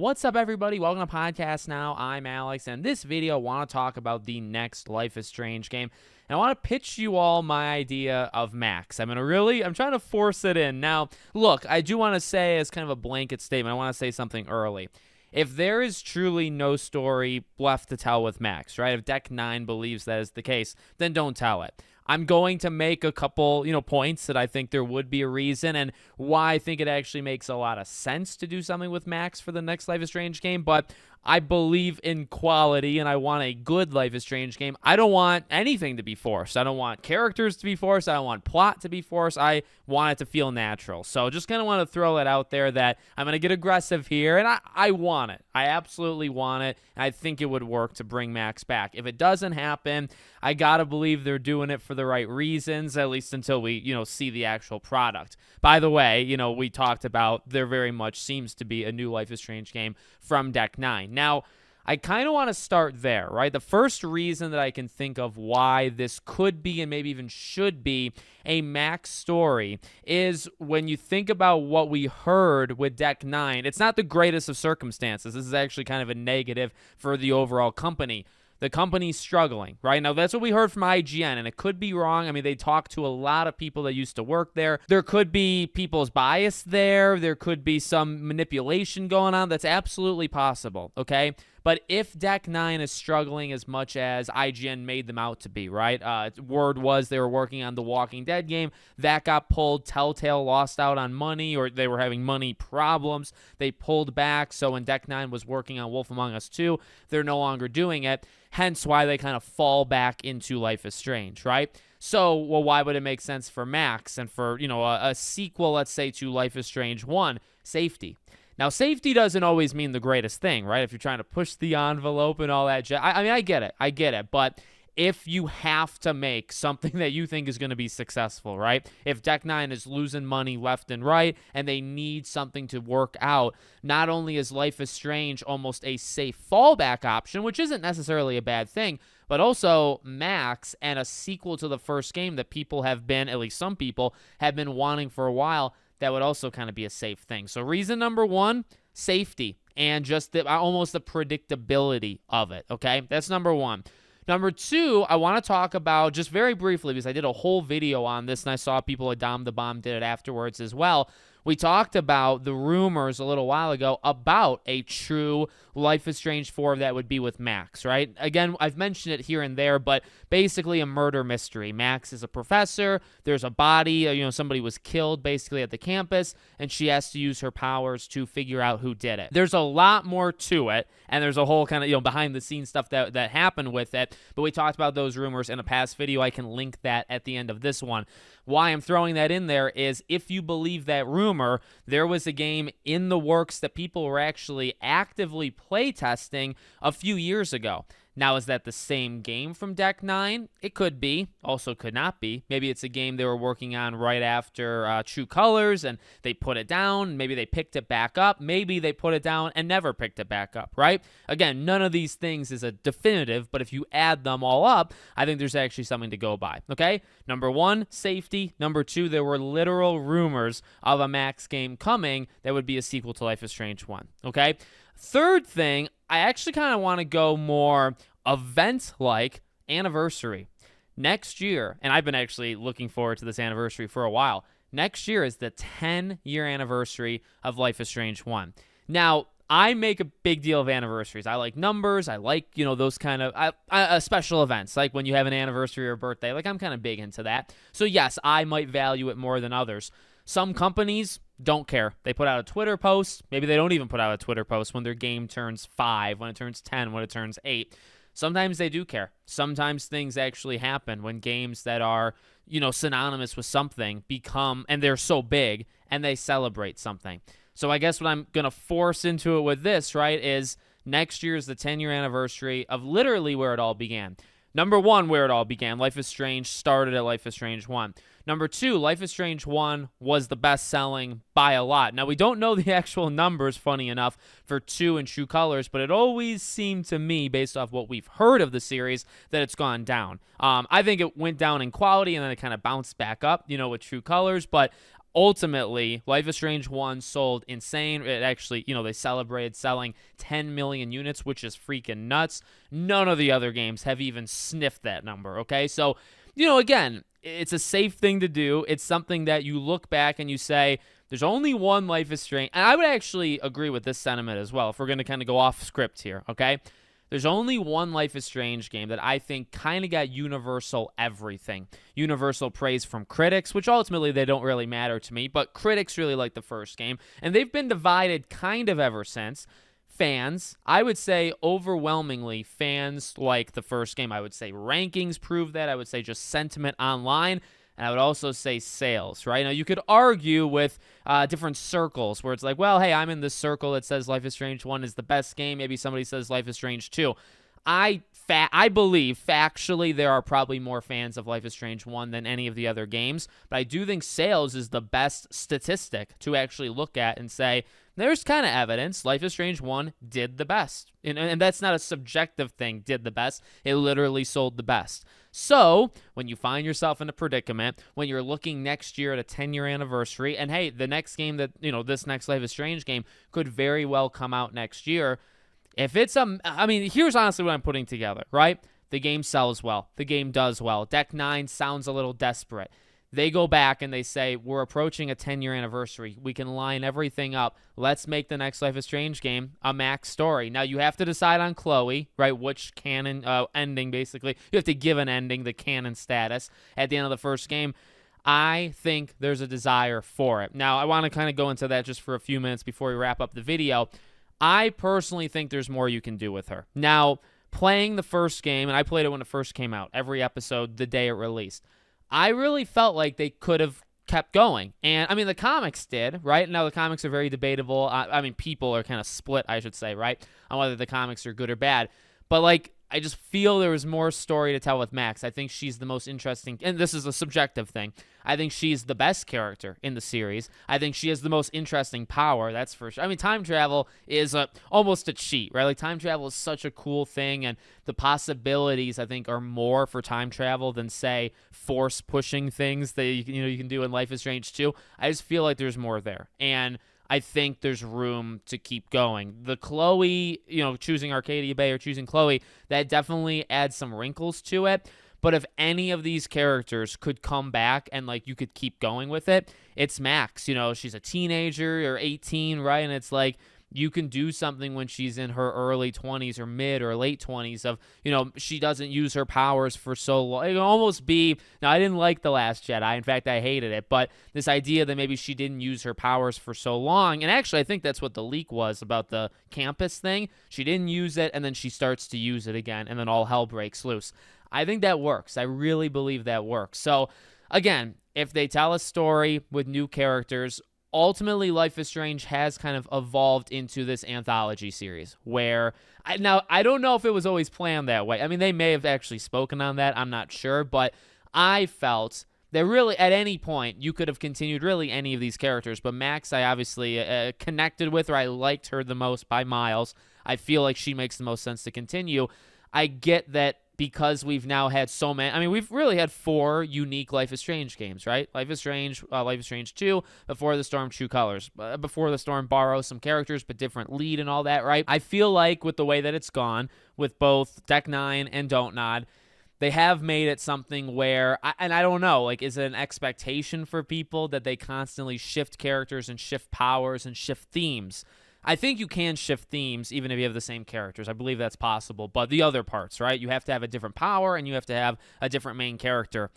What's up, everybody? Welcome to Podcast Now. I'm Alex, and in this video, I want to talk about the next Life is Strange game. And I want to pitch you all my idea of Max. I'm trying to force it in. Now, look, I do want to say, as kind of a blanket statement, I want to say something early. If there is truly no story left to tell with Max, right? If Deck 9 believes that is the case, then don't tell it. I'm going to make a couple, points that I think there would be a reason and why I think it actually makes a lot of sense to do something with Max for the next Life is Strange game, but I believe in quality and I want a good Life is Strange game. I don't want anything to be forced. I don't want characters to be forced. I don't want plot to be forced. I want it to feel natural. So just kind of want to throw it out there that I'm going to get aggressive here, and I want it. I absolutely want it, and I think it would work to bring Max back. If it doesn't happen, I got to believe they're doing it for the right reasons, at least until we, see the actual product. By the way, we talked about there very much seems to be a new Life is Strange game from Deck 9. Now, I kind of want to start there, right? The first reason that I can think of why this could be and maybe even should be a Max story is when you think about what we heard with Deck 9, it's not the greatest of circumstances. This is actually kind of a negative for the overall company. The company's struggling, right? Now, that's what we heard from IGN, and it could be wrong. I mean, they talked to a lot of people that used to work there. There could be people's bias there. There could be some manipulation going on. That's absolutely possible, okay? But if Deck 9 is struggling as much as IGN made them out to be, right? Word was they were working on the Walking Dead game. That got pulled. Telltale lost out on money, or they were having money problems. They pulled back. So when Deck 9 was working on Wolf Among Us 2, they're no longer doing it. Hence why they kind of fall back into Life is Strange, right? So, well, why would it make sense for Max and for, a sequel, let's say, to Life is Strange 1? Safety. Now, safety doesn't always mean the greatest thing, right? If you're trying to push the envelope and all that. I get it. But if you have to make something that you think is going to be successful, right? If Deck 9 is losing money left and right and they need something to work out, not only is Life is Strange almost a safe fallback option, which isn't necessarily a bad thing, but also Max and a sequel to the first game that people have been, at least some people, have been wanting for a while, that would also kind of be a safe thing. So reason number one, safety and just almost the predictability of it, okay? That's number one. Number two, I want to talk about, just very briefly, because I did a whole video on this, and I saw people at Dom the Bomb did it afterwards as well. We talked about the rumors a little while ago about a true Life is Strange 4 that would be with Max, right? Again, I've mentioned it here and there, but basically a murder mystery. Max is a professor. There's a body, somebody was killed basically at the campus, and she has to use her powers to figure out who did it. There's a lot more to it, and there's a whole kind of, behind-the-scenes stuff that happened with it, but we talked about those rumors in a past video. I can link that at the end of this one. Why I'm throwing that in there is if you believe that rumor, there was a game in the works that people were actually actively playtesting a few years ago. Now, is that the same game from Deck 9? It could be. Also could not be. Maybe it's a game they were working on right after True Colors, and they put it down. Maybe they picked it back up. Maybe they put it down and never picked it back up, right? Again, none of these things is a definitive, but if you add them all up, I think there's actually something to go by, okay? Number one, safety. Number two, there were literal rumors of a Max game coming that would be a sequel to Life is Strange 1, okay? Third thing, I actually kind of want to go more event-like anniversary. Next year, and I've been actually looking forward to this anniversary for a while, next year is the 10-year anniversary of Life is Strange 1. Now, I make a big deal of anniversaries. I like numbers. I like, those kind of special events, like when you have an anniversary or birthday. Like, I'm kind of big into that. So, yes, I might value it more than others. Some companies don't care. They put out a Twitter post. Maybe they don't even put out a Twitter post when their game turns 5, when it turns 10, when it turns 8. Sometimes they do care. Sometimes things actually happen when games that are, synonymous with something become, and they're so big, and they celebrate something. So I guess what I'm going to force into it with this, right, is next year is the 10-year anniversary of literally where it all began. Number one, where it all began. Life is Strange started at Life is Strange 1. Number two, Life is Strange 1 was the best-selling by a lot. Now, we don't know the actual numbers, funny enough, for 2 and True Colors, but it always seemed to me, based off what we've heard of the series, that it's gone down. I think it went down in quality, and then it kind of bounced back up, with True Colors, but ultimately, Life is Strange 1 sold insane. It actually, they celebrated selling 10 million units, which is freaking nuts. None of the other games have even sniffed that number, okay? So, again, it's a safe thing to do. It's something that you look back and you say, there's only one Life is Strange. And I would actually agree with this sentiment as well, if we're going to kind of go off script here, okay? There's only one Life is Strange game that I think kind of got universal everything. Universal praise from critics, which ultimately they don't really matter to me, but critics really like the first game, and they've been divided kind of ever since. Fans, I would say overwhelmingly fans like the first game. I would say rankings prove that. I would say just sentiment online. And I would also say sales, right? Now, you could argue with different circles where it's like, well, hey, I'm in this circle that says Life is Strange 1 is the best game. Maybe somebody says Life is Strange 2. I believe factually there are probably more fans of Life is Strange 1 than any of the other games. But I do think sales is the best statistic to actually look at and say, there's kind of evidence Life is Strange 1 did the best. And that's not a subjective thing, did the best. It literally sold the best. So when you find yourself in a predicament, when you're looking next year at a 10-year anniversary, and hey, the next game that, this next Life is Strange game could very well come out next year. If it's here's honestly what I'm putting together, right? The game sells well. The game does well. Deck 9 sounds a little desperate. They go back and they say, we're approaching a 10-year anniversary. We can line everything up. Let's make the next Life is Strange game a Max story. Now, you have to decide on Chloe, right? Which canon ending, basically. You have to give an ending the canon status at the end of the first game. I think there's a desire for it. Now, I want to kind of go into that just for a few minutes before we wrap up the video. I personally think there's more you can do with her. Now, playing the first game, and I played it when it first came out, every episode the day it released, I really felt like they could have kept going. And, the comics did, right? Now, the comics are very debatable. People are kind of split, I should say, right, on whether the comics are good or bad. But, I just feel there was more story to tell with Max. I think she's the most interesting, and this is a subjective thing. I think she's the best character in the series. I think she has the most interesting power, that's for sure. Time travel is almost a cheat, right? Time travel is such a cool thing, and the possibilities, I think, are more for time travel than, say, force pushing things that you can do in Life is Strange 2. I just feel like there's more there, and I think there's room to keep going. The Chloe, choosing Arcadia Bay or choosing Chloe, that definitely adds some wrinkles to it. But if any of these characters could come back and, you could keep going with it, it's Max. She's a teenager or 18, right? And it's you can do something when she's in her early 20s or mid or late 20s of, she doesn't use her powers for so long. It can almost be, now I didn't like The Last Jedi. In fact, I hated it. But this idea that maybe she didn't use her powers for so long, and actually I think that's what the leak was about the campus thing. She didn't use it, and then she starts to use it again, and then all hell breaks loose. I think that works. I really believe that works. So, again, if they tell a story with new characters, ultimately, Life is Strange has kind of evolved into this anthology series where, I don't know if it was always planned that way. They may have actually spoken on that. I'm not sure. But I felt that really at any point you could have continued really any of these characters. But Max, I obviously connected with her. I liked her the most by miles. I feel like she makes the most sense to continue. I get that because we've now had so many. We've really had 4 unique Life is Strange games, right? Life is Strange 2, Before the Storm, True Colors. Before the Storm borrows some characters, but different lead and all that, right? I feel like with the way that it's gone, with both Deck 9 and Don't Nod, they have made it something where, and I don't know, is it an expectation for people that they constantly shift characters and shift powers and shift themes? I think you can shift themes even if you have the same characters. I believe that's possible. But the other parts, right? You have to have a different power and you have to have a different main character.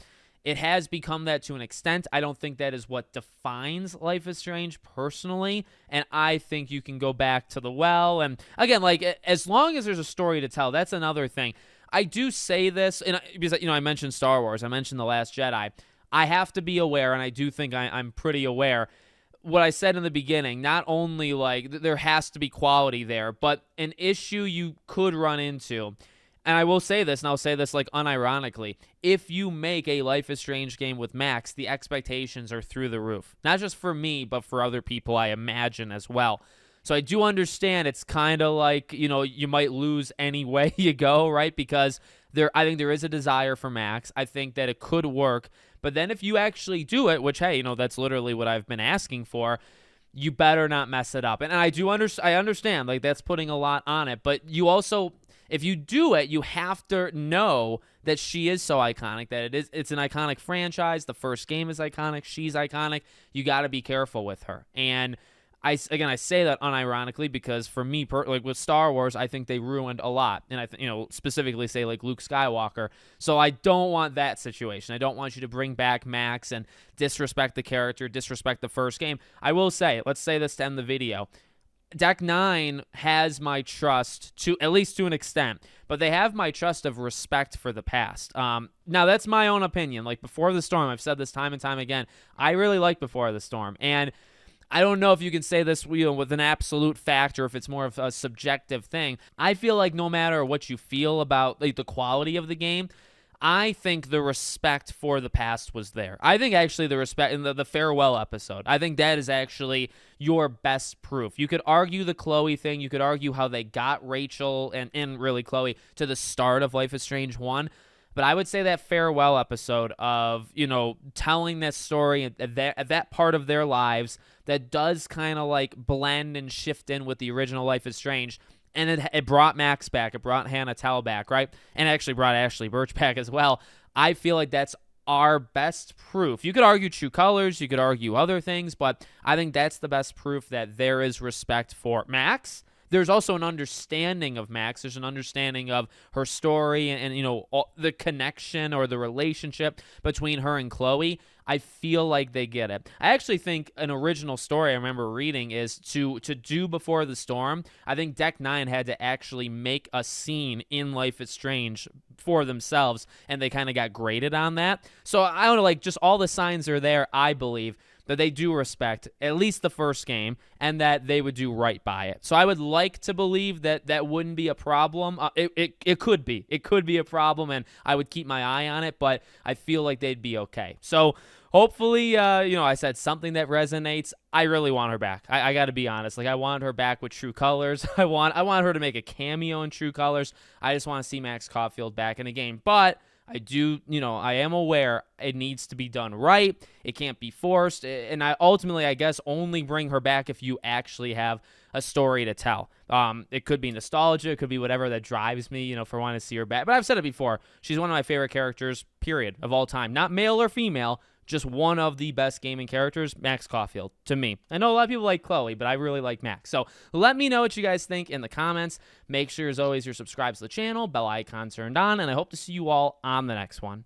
It has become that to an extent. I don't think that is what defines Life is Strange personally. And I think you can go back to the well. And again, as long as there's a story to tell, that's another thing. I do say this, and because I mentioned Star Wars, I mentioned The Last Jedi. I have to be aware, and I do think I'm pretty aware. What I said in the beginning, not only there has to be quality there, but an issue you could run into, and I will say this, and I'll say this unironically, if you make a Life is Strange game with Max, the expectations are through the roof. Not just for me, but for other people, I imagine, as well. So I do understand it's kind of you might lose any way you go, right? Because I think there is a desire for Max. I think that it could work, But then if you actually do it, which, hey, that's literally what I've been asking for, you better not mess it up. And I understand, like, that's putting a lot on it, but you also, if you do it, you have to know that she is so iconic, that it's an iconic franchise. The first game is iconic. She's iconic. You got to be careful with her. And I say that unironically because for me, like with Star Wars, I think they ruined a lot. And I specifically say like Luke Skywalker. So I don't want that situation. I don't want you to bring back Max and disrespect the character, disrespect the first game. I will say, let's say this to end the video. Deck 9 has my trust, to at least to an extent, but they have my trust of respect for the past. Now, that's my own opinion. Like Before the Storm, I've said this time and time again, I really like Before the Storm. And I don't know if you can say this with an absolute fact or if it's more of a subjective thing. I feel like no matter what you feel about like the quality of the game, I think the respect for the past was there. I think actually the respect in the farewell episode, I think that is actually your best proof. You could argue the Chloe thing. You could argue how they got Rachel and really Chloe to the start of Life is Strange 1. But I would say that farewell episode of, telling that story at that part of their lives that does kind of like blend and shift in with the original Life is Strange. And it brought Max back. It brought Hannah Tell back, right? And it actually brought Ashley Birch back as well. I feel like that's our best proof. You could argue True Colors. You could argue other things. But I think that's the best proof that there is respect for Max. There's also an understanding of Max. There's an understanding of her story and the connection or the relationship between her and Chloe. I feel like they get it. I actually think an original story I remember reading is to do Before the Storm. I think Deck 9 had to actually make a scene in Life is Strange for themselves, and they kind of got graded on that. So I don't know, like just all the signs are there, I believe, that they do respect at least the first game and that they would do right by it. So I would like to believe that that wouldn't be a problem. It could be. It could be a problem, and I would keep my eye on it, but I feel like they'd be okay. So hopefully, I said something that resonates. I really want her back. I got to be honest. Like, I want her back with True Colors. I want her to make a cameo in True Colors. I just want to see Max Caulfield back in a game. But I am aware it needs to be done right. It can't be forced. And I guess, only bring her back if you actually have a story to tell. It could be nostalgia. It could be whatever that drives me, for wanting to see her back. But I've said it before. She's one of my favorite characters, period, of all time. Not male or female. Just one of the best gaming characters, Max Caulfield, to me. I know a lot of people like Chloe, but I really like Max. So let me know what you guys think in the comments. Make sure, as always, you're subscribed to the channel, bell icon turned on, and I hope to see you all on the next one.